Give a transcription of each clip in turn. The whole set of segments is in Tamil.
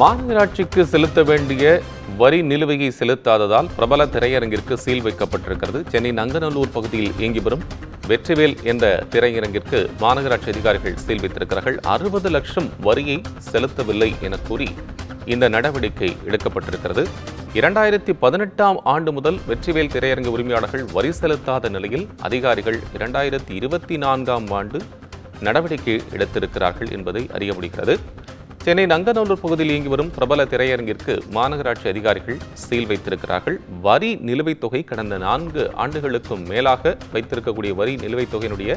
மாநகராட்சிக்கு செலுத்த வேண்டிய வரி நிலுவையை செலுத்தாததால் பிரபல திரையரங்கிற்கு சீல் வைக்கப்பட்டிருக்கிறது. சென்னை நங்கநல்லூர் பகுதியில் இயங்கி வரும் வெற்றிவேல் என்ற திரையரங்கிற்கு மாநகராட்சி அதிகாரிகள் சீல் வைத்திருக்கிறார்கள். 60 லட்சம் வரியை செலுத்தவில்லை என கூறி இந்த நடவடிக்கை எடுக்கப்பட்டிருக்கிறது. 2018ஆம் ஆண்டு முதல் வெற்றிவேல் திரையரங்கு உரிமையாளர்கள் வரி செலுத்தாத நிலையில் அதிகாரிகள் 2024ஆம் ஆண்டு நடவடிக்கை எடுத்திருக்கிறார்கள் என்பதை அறிய முடிகிறது. சென்னை நங்கநல்லூர் பகுதியில் இயங்கி வரும் பிரபல திரையரங்கிற்கு மாநகராட்சி அதிகாரிகள் சீல் வைத்திருக்கிறார்கள். வரி நிலுவைத் தொகை கடந்த 4 ஆண்டுகளுக்கும் மேலாக வைத்திருக்கக்கூடிய வரி நிலுவைத் தொகையினுடைய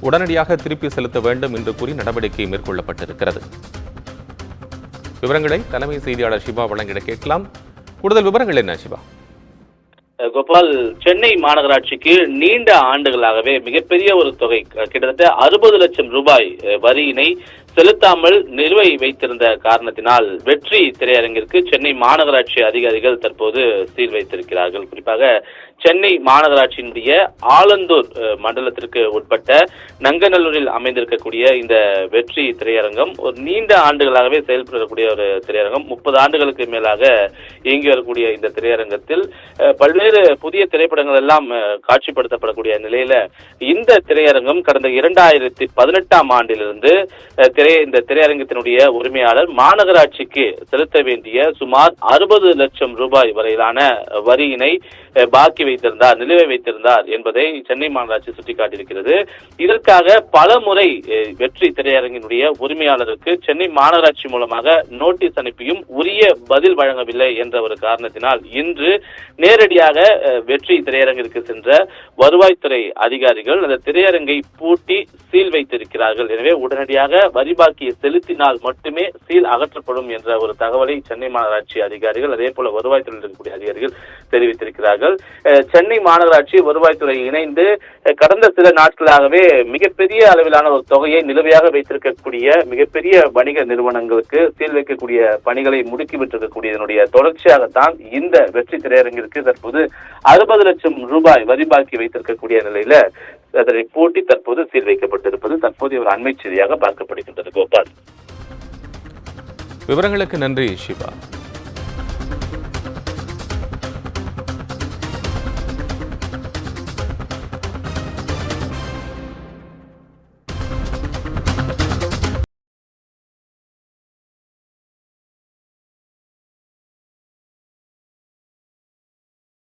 உடனடியாக திருப்பி செலுத்த வேண்டும் என்று கூறி நடவடிக்கை மேற்கொள்ளப்பட்டிருக்கிறது. விவரங்களை தலைமை செய்தியாளர் சிவா வழங்கிட கேட்கலாம். கூடுதல் விவரங்கள் என்ன சிவா? கோபால், சென்னை மாநகராட்சிக்கு நீண்ட ஆண்டுகளாகவே மிகப்பெரிய ஒரு தொகை, கிட்டத்தட்ட 60 லட்சம் ரூபாய் வரியினை செலுத்தாமல் நிலுவை வைத்திருந்த காரணத்தினால் வெற்றி திரையரங்கிற்கு சென்னை மாநகராட்சி அதிகாரிகள் தற்போது சீல் வைத்திருக்கிறார்கள். குறிப்பாக சென்னை மாநகராட்சியினுடைய ஆலந்தூர் மண்டலத்திற்கு உட்பட்ட நங்கநல்லூரில் அமைந்திருக்கக்கூடிய இந்த வெற்றி திரையரங்கம் ஒரு நீண்ட ஆண்டுகளாகவே செயல்படக்கூடிய ஒரு திரையரங்கம். 30 ஆண்டுகளுக்கு மேலாக இயங்கி வரக்கூடிய இந்த திரையரங்கத்தில் பல்வேறு புதிய திரைப்படங்கள் எல்லாம் காட்சிப்படுத்தப்படக்கூடிய நிலையில இந்த திரையரங்கம் கடந்த 2018ஆம் ஆண்டிலிருந்து இந்த திரையரங்கத்தினுடைய உரிமையாளர் மாநகராட்சிக்கு செலுத்த வேண்டிய சுமார் 60 லட்சம் ரூபாய் வரையிலான வரியினை பாக்கி வைத்திருந்தார், நிலுவை வைத்திருந்தார் என்பதை சென்னை மாநகராட்சி சுட்டிக்காட்டியிருக்கிறது. இதற்காக பல முறை வெற்றி திரையரங்கினுடைய உரிமையாளருக்கு சென்னை மாநகராட்சி மூலமாக நோட்டீஸ் அனுப்பியும் உரிய பதில் வழங்கவில்லை என்ற ஒரு காரணத்தினால் இன்று நேரடியாக வெற்றி திரையரங்கிற்கு சென்ற வருவாய்த்துறை அதிகாரிகள் அந்த திரையரங்கை பூட்டி சீல் வைத்திருக்கிறார்கள். எனவே உடனடியாக வரி பாக்கியை செலுத்தினால் மட்டுமே சீல் அகற்றப்படும் என்ற ஒரு தகவலை சென்னை மாநகராட்சி அதிகாரிகள் அதே போல வருவாய்த்துறையில் இருக்கக்கூடிய அதிகாரிகள் தெரிவித்திருக்கிறார்கள். சென்னை மாநகராட்சி வருவாய்த்துறை இணைந்து கடந்த சில நாட்களாகவே மிகப்பெரிய அளவிலான ஒரு தொகையை நிலுவையாக வைத்திருக்கக்கூடிய மிகப்பெரிய வணிக நிறுவனங்களுக்கு சீல் வைக்கக்கூடிய பணிகளை முடுக்கிவிட்டிருக்கக்கூடியதனுடைய தொடர்ச்சியாகத்தான் இந்த வெற்றி திரையரங்கிற்கு தற்போது 60 லட்சம் ரூபாய் வரி பாக்கி வைத்திருக்கக்கூடிய நிலையில அதனை பூட்டி தற்போது சீல் வைக்கப்பட்டிருப்பது தற்போதைய ஒரு அண்மை செய்தியாக பார்க்கப்படுகின்றது. கோபால், விவரங்களுக்கு நன்றி சிவா.